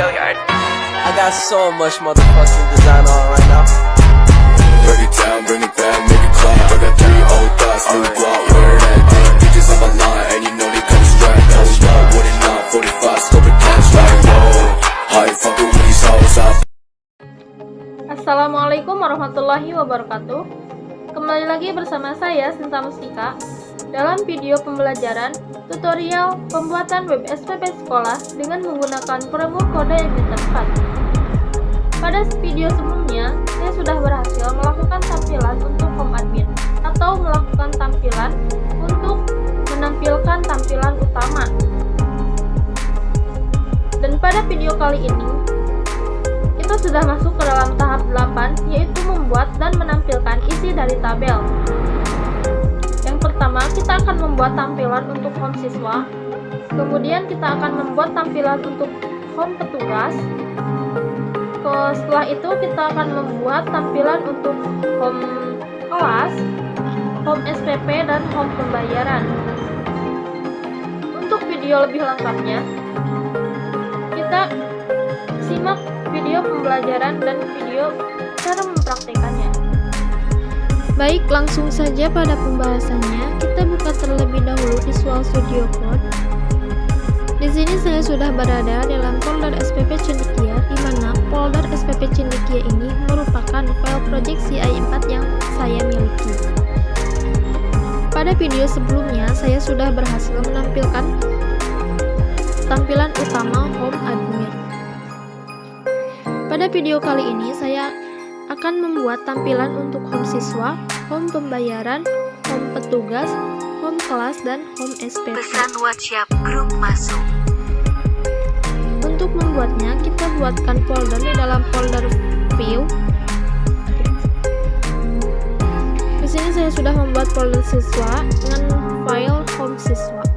I got so much motherfucking design on right now. Break it down, bring it back, make it clap. I got 3 old thoughts, new guap, wear that thing. Bitches on my line, and you know they come strapped. Hold up, what it not, 45, scope it cash like whoa. How you fucking with these hoes out? Assalamualaikum warahmatullahi wabarakatuh. Kembali lagi bersama saya Sinta Mustika dalam video pembelajaran tutorial pembuatan web SPP sekolah dengan menggunakan framework kode editor 4. Pada video sebelumnya, saya sudah berhasil melakukan tampilan untuk home admin atau melakukan tampilan untuk menampilkan tampilan utama. Dan pada video kali ini, kita sudah masuk ke dalam tahap 8, yaitu membuat dan menampilkan isi dari tabel. Yang pertama, kita akan membuat tampilan untuk home siswa, kemudian kita akan membuat tampilan untuk home petugas. Setelah itu kita akan membuat tampilan untuk home kelas, home SPP, dan home pembayaran. Untuk video lebih lengkapnya, kita simak video pembelajaran dan video cara mempraktekannya. Baik, langsung saja pada pembahasannya. Kita buka terlebih dahulu Visual Studio Code. Di sini saya sudah berada dalam folder SPP Cendekia, di mana folder SPP Cendekia ini merupakan file project CI4 yang saya miliki. Pada video sebelumnya, saya sudah berhasil menampilkan tampilan utama home admin. Pada video kali ini, saya akan membuat tampilan untuk home siswa, home pembayaran, home petugas, home kelas, dan home SPP. Pesan WhatsApp grup masuk. Untuk membuatnya, kita buatkan folder di dalam folder view. Di sini saya sudah membuat folder siswa dengan file home siswa.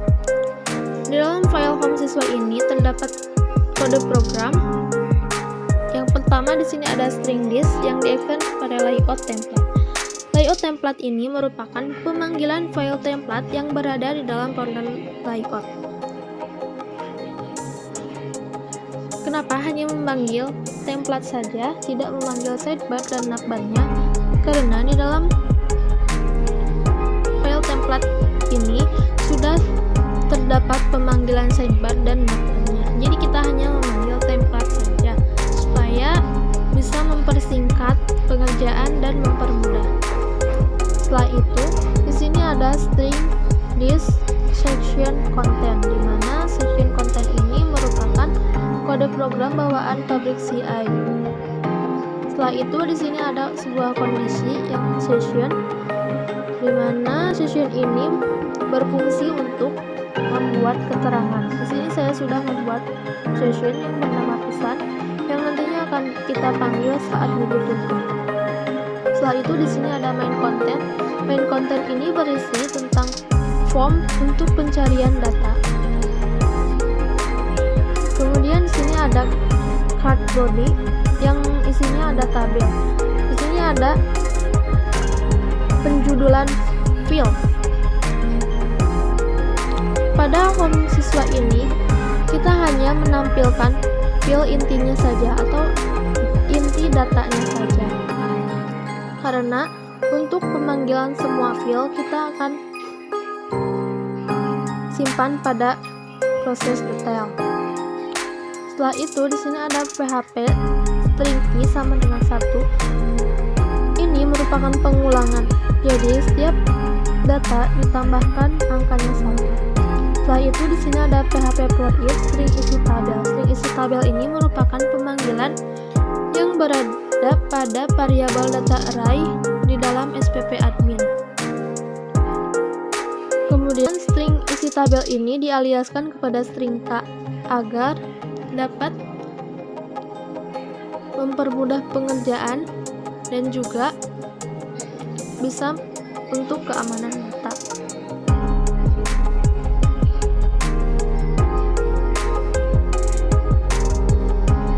Di dalam file home siswa ini terdapat kode program. Yang pertama di sini ada string this yang di-extend pada layout template. Layout template ini merupakan pemanggilan file template yang berada di dalam folder layout. Kenapa hanya memanggil template saja, tidak memanggil sidebar dan navbarnya? Karena di dalam file template ini sudah terdapat pemanggilan sidebar dan navbarnya. Jadi kita hanya memanggil template saja supaya bisa mempersingkat pengerjaan dan mempermudah. Setelah itu, di sini ada string this section content, di mana section content ini merupakan kode program bawaan pabrik CI. Setelah itu, di sini ada sebuah kondisi yang session, di mana session ini berfungsi untuk membuat keterangan. Di sini saya sudah membuat session yang bernama pesan, yang nantinya akan kita panggil saat dibutuhkan. Setelah itu di sini ada main content. Main content ini berisi tentang form untuk pencarian data. Kemudian di sini ada card body yang isinya ada tabel. Di sini ada penjudulan field. Pada home siswa ini kita hanya menampilkan field intinya saja atau inti datanya saja. Karena untuk pemanggilan semua field kita akan simpan pada proses detail. Setelah itu di sini ada PHP string key sama dengan 1. Ini merupakan pengulangan. Jadi setiap data ditambahkan angkanya 1. Setelah itu di sini ada PHP for each string isi tabel. String isi tabel ini merupakan pemanggilan yang berada pada variabel data array di dalam SPP admin. Kemudian string isi tabel ini dialiaskan kepada string k agar dapat mempermudah pengerjaan dan juga bisa untuk keamanan data.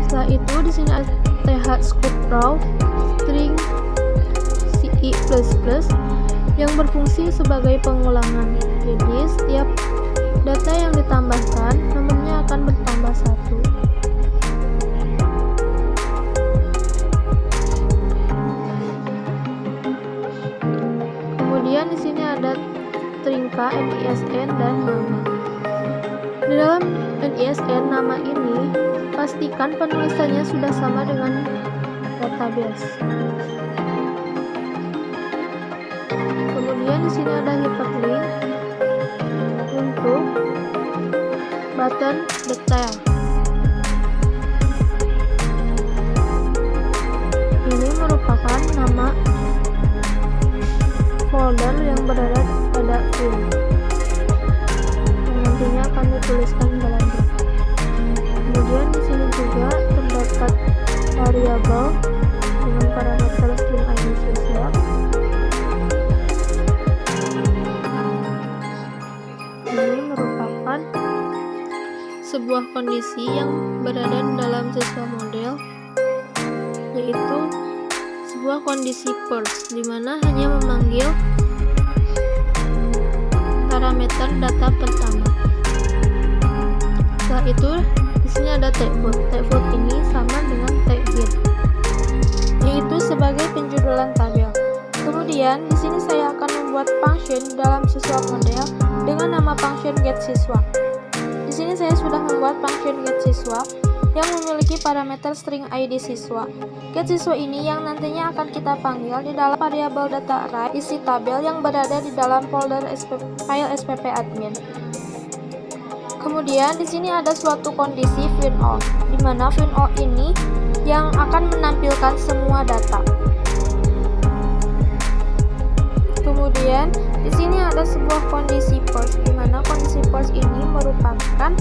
Setelah itu di sini ada thscope raw string ci++ yang berfungsi sebagai pengulangan. Jadi setiap data yang ditambahkan nomornya akan bertambah 1. dalam NISN nama ini, pastikan penulisannya sudah sama dengan database. Kemudian di sini ada hyperlink untuk button detail. Ini merupakan nama folder yang berada pada ini, yang nantinya akan dituliskan dalam buku. Kemudian di sini juga terdapat variabel dengan parameter string ID siswa. Ini merupakan sebuah kondisi yang berada dalam siswa model, yaitu sebuah kondisi first, di mana hanya memanggil parameter data pertama. Setelah itu, di sini ada tagfoot. Tagfoot ini sama dengan taghit, yaitu sebagai penjudulan tabel. Kemudian, di sini saya akan membuat function dalam siswa model dengan nama function getSiswa. Di sini saya sudah membuat function getSiswa yang memiliki parameter string ID siswa. GetSiswa ini yang nantinya akan kita panggil di dalam variabel data array isi tabel yang berada di dalam folder file spp admin. Kemudian di sini ada suatu kondisi finAll, di mana finAll ini yang akan menampilkan semua data. Kemudian di sini ada sebuah kondisi first, di mana kondisi first ini merupakan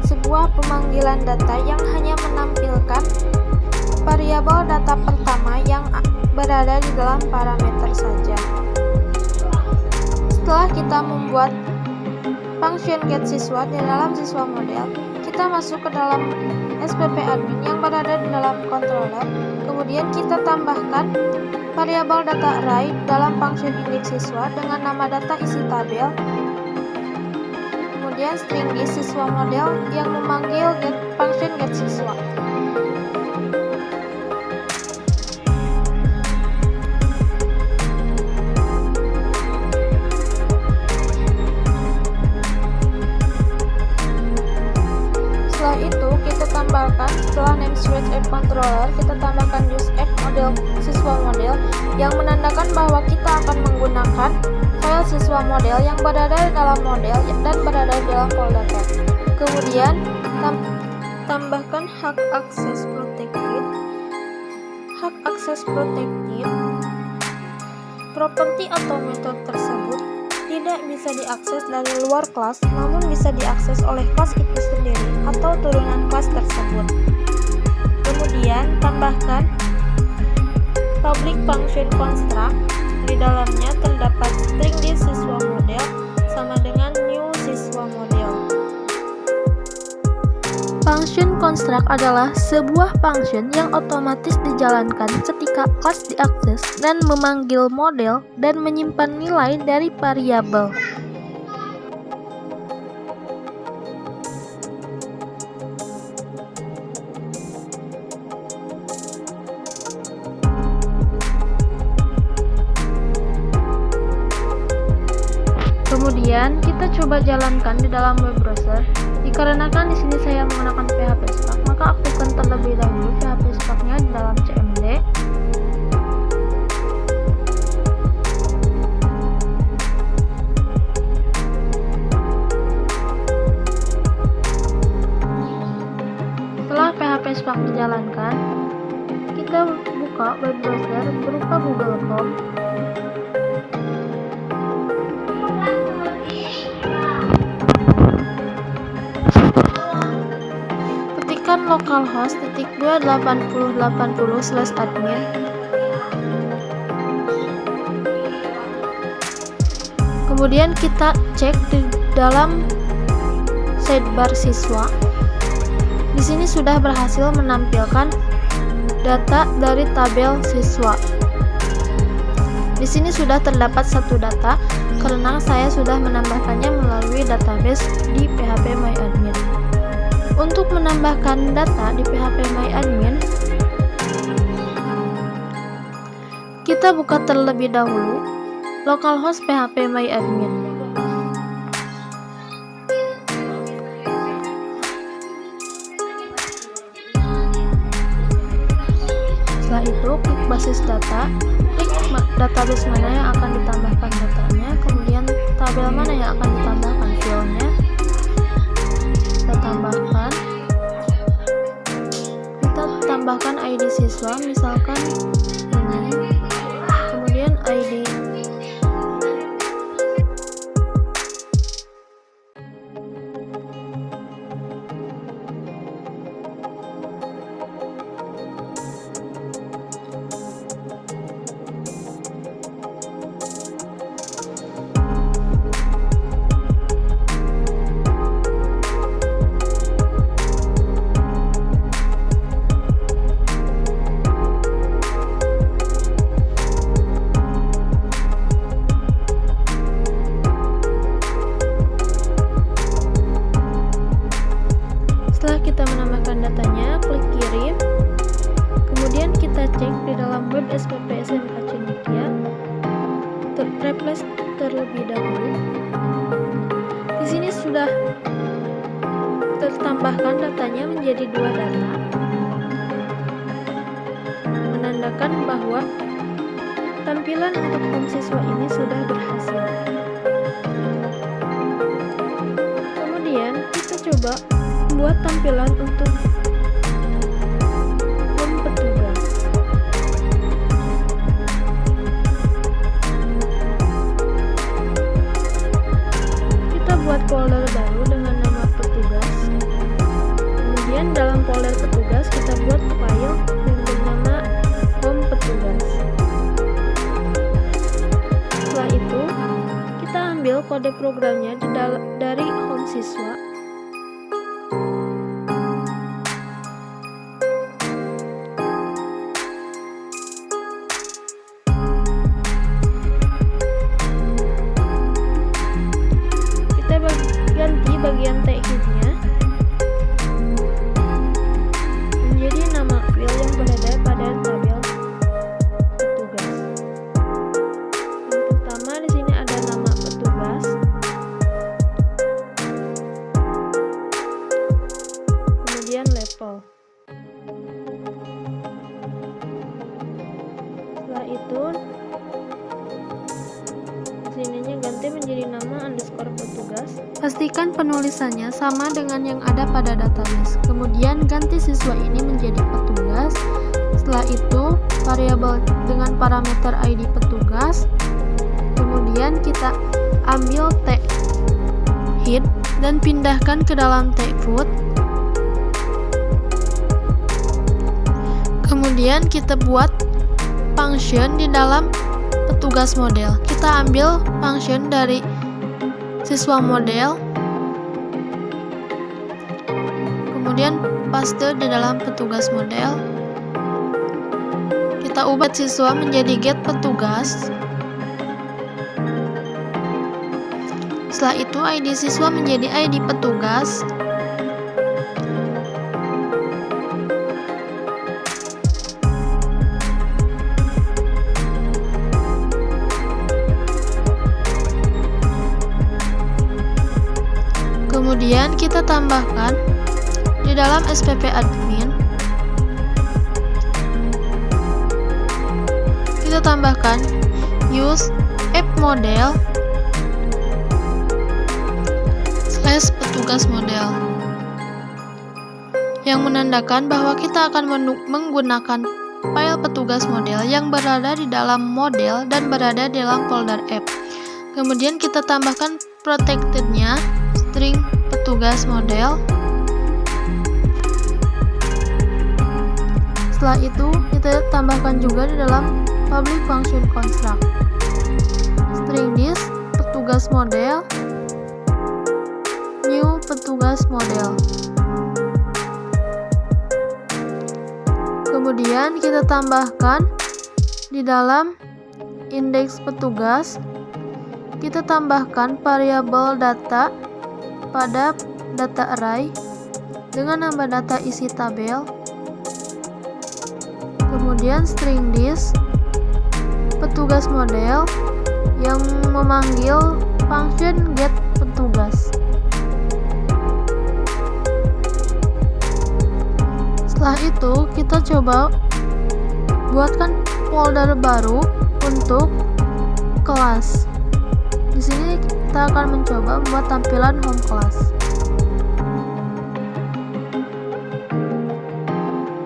sebuah pemanggilan data yang hanya menampilkan variabel data pertama yang berada di dalam parameter saja. Setelah kita membuat function getSiswa di dalam siswa model, kita masuk ke dalam spp admin yang berada di dalam controller. Kemudian kita tambahkan variabel data array dalam function index siswa dengan nama data isi tabel. Kemudian string di siswa model yang memanggil function getSiswa. Setelah itu kita tambahkan, setelah name switch app controller, kita tambahkan use app model siswa model yang menandakan bahwa kita akan menggunakan file siswa model yang berada di dalam model dan berada di dalam folder tab. Kemudian tambahkan hak akses protected. Hak akses protected, properti atau metode tersebut tidak bisa diakses dari luar kelas, namun bisa diakses oleh kelas itu sendiri atau turunan kelas tersebut. Kemudian tambahkan public function construct. Di dalamnya terdapat string di siswa model sama dengan new siswa model. Function construct adalah sebuah function yang otomatis dijalankan ketika kelas diakses dan memanggil model dan menyimpan nilai dari variabel. Kemudian kita coba jalankan di dalam web browser. Dikarenakan di sini saya menggunakan PHP Spark, maka aktifkan terlebih dahulu PHP Spark-nya di dalam CMD. Setelah PHP Spark dijalankan, kita buka web browser berupa Google Chrome. Ketikkan localhost /28080/admin. Kemudian kita cek di dalam sidebar siswa. Di sini sudah berhasil menampilkan data dari tabel siswa. Di sini sudah terdapat satu data karena saya sudah menambahkannya melalui database di phpMyAdmin. Untuk menambahkan data di phpMyAdmin, kita buka terlebih dahulu localhost phpMyAdmin. itu klik basis data, klik database mana yang akan ditambahkan datanya, kemudian tabel mana yang akan ditambahkan filenya, kita tambahkan. Kita tambahkan ID siswa, misalkan ini, kemudian ID Setelah kita menambahkan datanya, klik kirim. Kemudian kita cek di dalam web SPP SMK Cendekia, replace terlebih dahulu. Di sini sudah tertambahkan datanya menjadi 2 data, menandakan bahwa tampilan untuk form siswa ini sudah berhasil. Kemudian kita coba membuat tampilan untuk form petugas. Kita buat folder baru dengan nama petugas. Kemudian dalam folder petugas kita buat file yang bernama form petugas. Setelah itu kita ambil kode programnya dari home siswa. Ganti bagian TXT-nya menjadi nama file yang berada pada tabel petugas. Yang pertama di sini ada nama petugas. Kemudian level. Setelah itu sininya ganti menjadi nama underscore petugas. Pastikan penulisannya sama dengan yang ada pada database. Kemudian ganti siswa ini menjadi petugas. Setelah itu variabel dengan parameter ID petugas. Kemudian kita ambil tag head dan pindahkan ke dalam tag foot. Kemudian kita buat function di dalam petugas model. Kita ambil function dari siswa model, kemudian paste di dalam petugas model. Kita ubah siswa menjadi get petugas. Setelah itu ID siswa menjadi ID petugas. Kemudian kita tambahkan di dalam SPP admin, kita tambahkan use app model / petugas model, yang menandakan bahwa kita akan menggunakan file petugas model yang berada di dalam model dan berada di dalam folder app. Kemudian kita tambahkan protected-nya string petugas model. Setelah itu kita tambahkan juga di dalam public function construct string this petugas model new petugas model. Kemudian kita tambahkan di dalam indeks petugas, kita tambahkan variabel data pada data array dengan nama data isi tabel. Kemudian string this petugas model yang memanggil function get petugas. Setelah itu kita coba buatkan folder baru untuk kelas. Di sini kita akan mencoba membuat tampilan home class.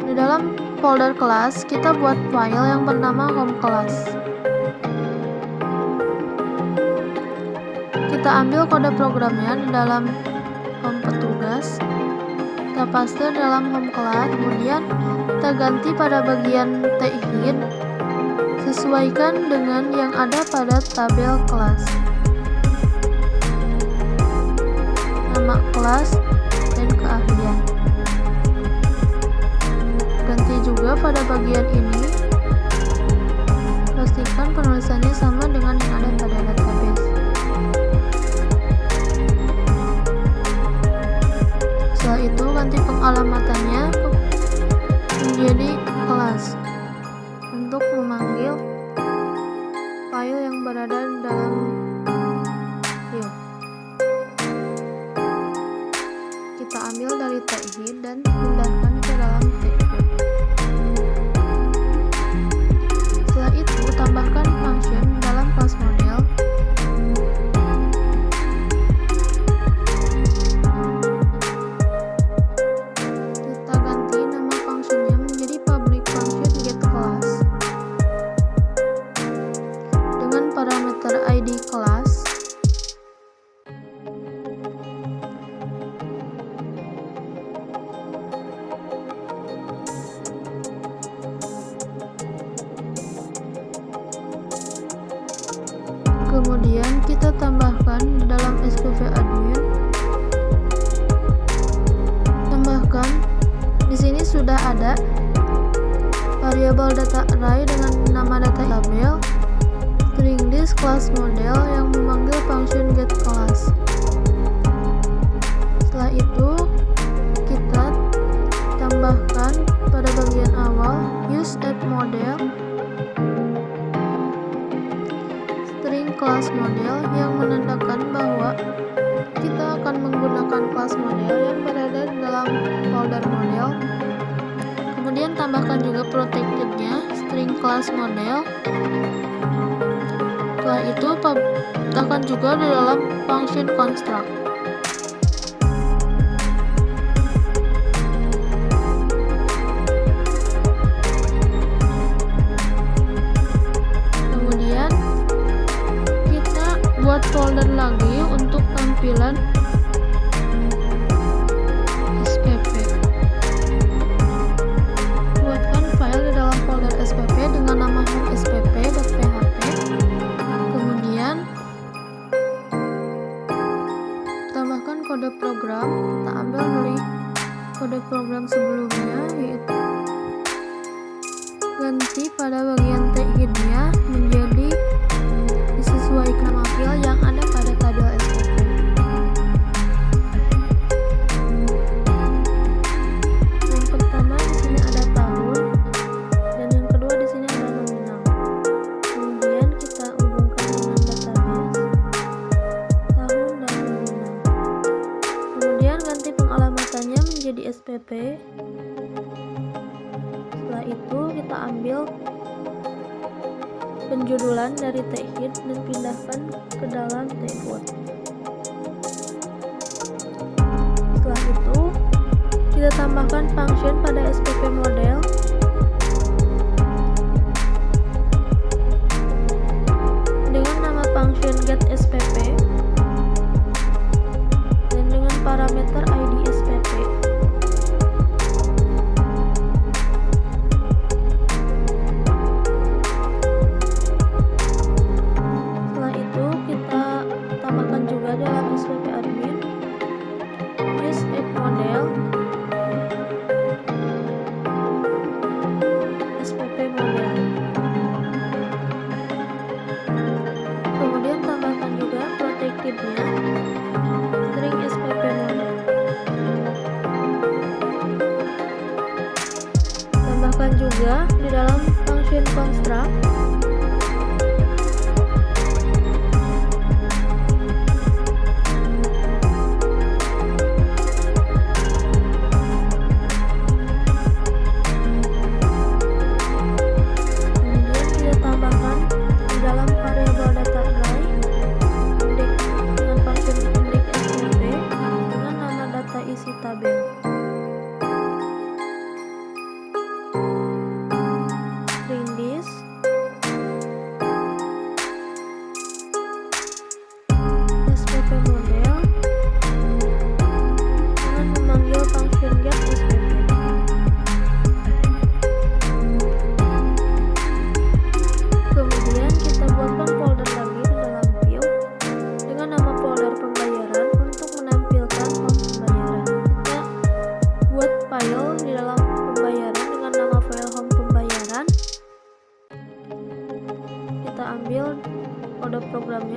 Di dalam folder kelas, kita buat file yang bernama home class. Kita ambil kode programnya di dalam home petugas, kita paste dalam home class, kemudian kita ganti pada bagian THID, sesuaikan dengan yang ada pada tabel kelas, nama kelas, dan keahlian. Ganti juga pada bagian ini, pastikan penulisannya sama dengan yang ada pada database. Setelah itu ganti pengalamatannya menjadi kelas untuk memanggil file yang berada dalam view. Kita ambil dari THID dan pindahkan ke dalam THID. Setelah itu tambahkan function dalam kelas model. Kita ganti nama functionnya menjadi public function get class dengan parameter ID kelas. Kemudian kita tambahkan dalam SPV admin. Tambahkan di sini sudah ada variabel data array dengan nama data label string list class model yang memanggil function get class. Setelah itu kita tambahkan pada bagian awal use add model string class model yang menandakan bahwa kita akan menggunakan kelas model yang berada di dalam folder model. Kemudian tambahkan juga protected-nya string class model. Setelah itu tambahkan juga di dalam function construct. Kemudian kita buat folder lagi untuk tampilan SPP. Buatkan file di dalam folder SPP dengan nama home spp.php. Kemudian tambahkan kode program. Kita ambil dari kode program sebelumnya, yaitu ganti pada bagian THID-nya menjadi disesuaikan nama file yang ada pada tabel SPP. Yang pertama di sini ada tahun dan yang kedua di sini ada nominal. Kemudian kita hubungkan dengan database tahun dan nominal. Kemudian ganti pengalamannya menjadi SPP. Setelah itu kita ambil penjudulan dari THID dan pindahkan ke dalam THID. Setelah itu kita tambahkan function pada SPP model. Dengan nama function get SPP dan dengan parameter ID SPP. Setelah itu kita tambahkan juga dalam SPP admin use add model SPP model. Kemudian tambahkan juga protected-nya string SPP model. Tambahkan juga di dalam function construct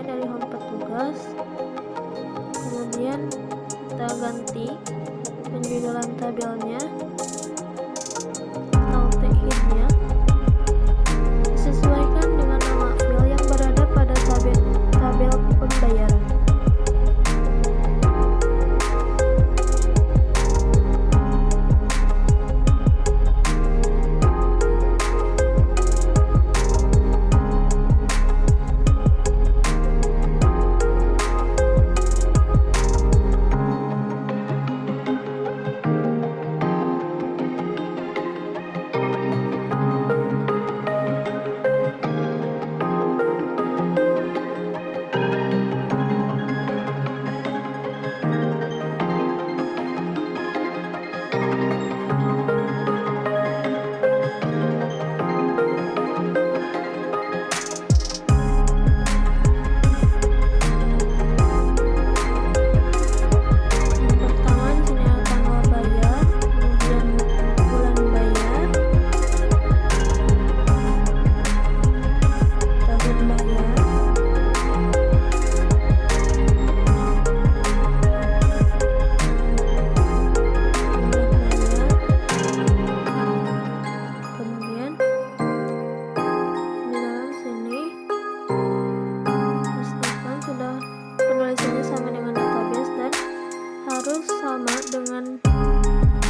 dari home petugas. Kemudian kita ganti penjualan tabelnya atau tag-nya, disesuaikan dengan nama file yang berada pada tabel pembayaran.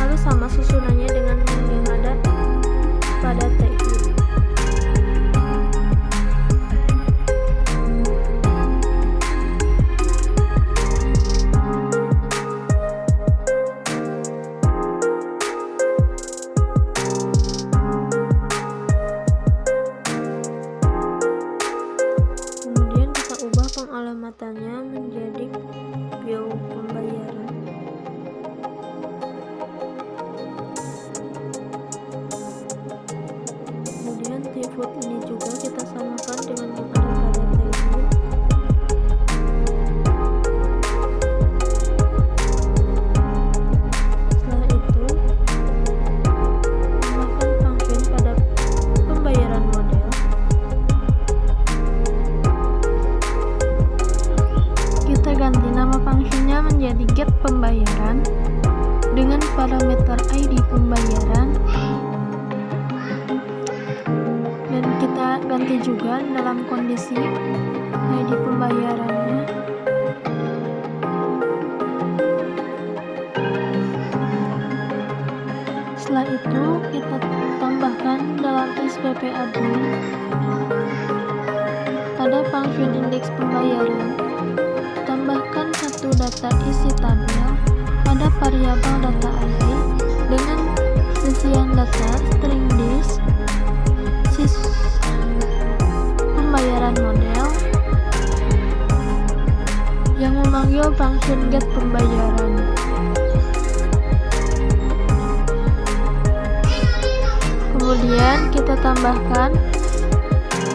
Harus sama susunannya dengan yang ada pada tag. Kemudian kita ubah pengalamatannya menjadi view pembayaran. Food ini juga kita samakan dengan yang ada pada tag. Setelah itu, tambahkan function pada pembayaran model. Kita ganti nama functionnya menjadi get pembayaran dengan parameter ID pembayaran. Dan kita ganti juga dalam kondisi ID pembayarannya. Setelah itu kita tambahkan dalam SPP admin pada function indeks pembayaran, tambahkan satu data isi tabel pada variabel data ID dengan isian data string dis pembayaran model yang memanggil function get pembayaran. Kemudian kita tambahkan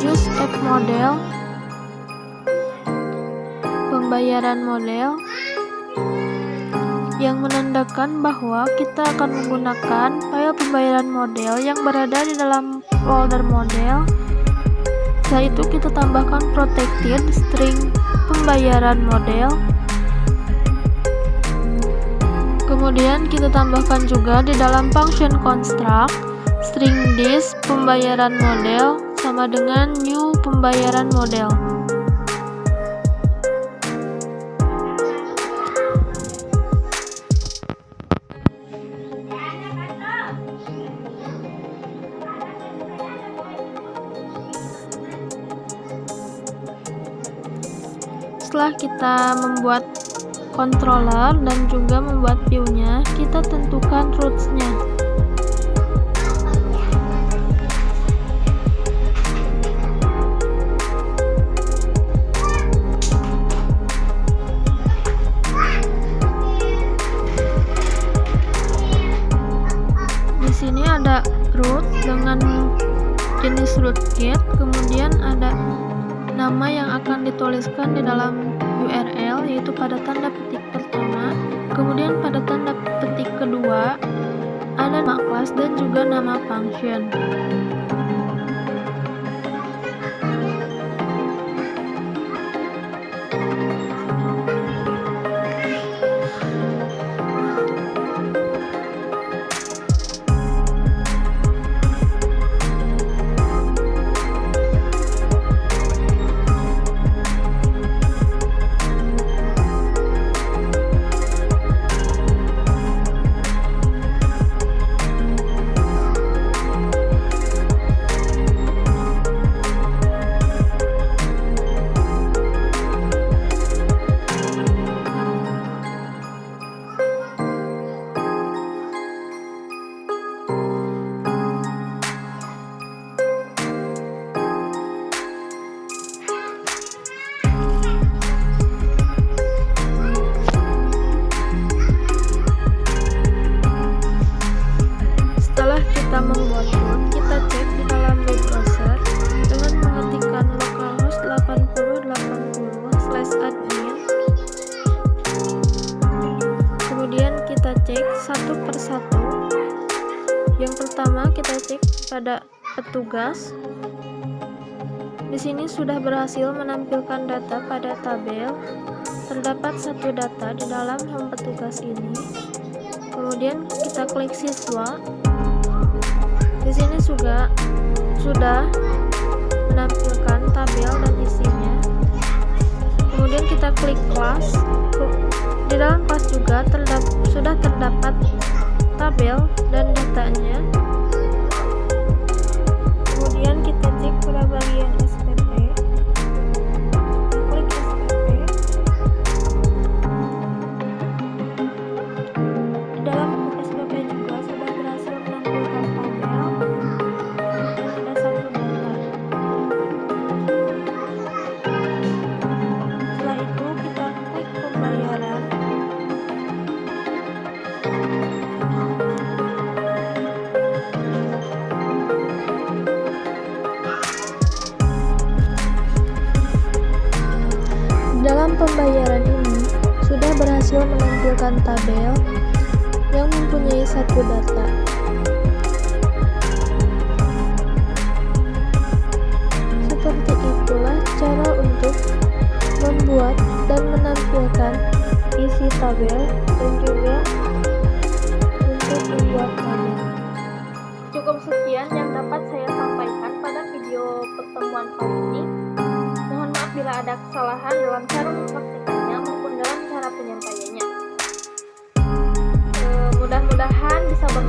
use app model pembayaran model yang menandakan bahwa kita akan menggunakan file pembayaran model yang berada di dalam folder model. Setelah itu kita tambahkan protected string pembayaran model. Kemudian kita tambahkan juga di dalam function construct string dis pembayaran model sama dengan new pembayaran model. Setelah kita membuat controller dan juga membuat view-nya, kita tentukan roots-nya. Di sini ada root dengan jenis rootkit, kemudian ada nama yang akan dituliskan di dalam URL, yaitu pada tanda petik pertama, kemudian pada tanda petik kedua ada nama kelas dan juga nama function. persatu. Yang pertama kita cek pada petugas. Di sini sudah berhasil menampilkan data pada tabel. Terdapat satu data di dalam home petugas ini. Kemudian kita klik siswa. Di sini sudah menampilkan tabel dan isinya. Kemudian kita klik kelas. Di dalam kelas juga sudah terdapat tabel dan datanya. Kemudian kita cek pada bagian SPP. Kita klik SPP. Di dalam SPP juga sudah berhasil menampilkan tabel dan ada satu data. Setelah itu kita klik pembayaran. Dalam pembayaran ini sudah berhasil menampilkan tabel yang mempunyai satu data. Seperti itulah cara untuk membuat dan menampilkan isi tabel dan juga untuk membuat tabel. Cukup sekian yang dapat saya sampaikan pada video pertemuan kali ini. Mohon maaf bila ada kesalahan dalam cara mempraktikkannya maupun dalam cara penyampaiannya. Mudah-mudahan bisa bermanfaat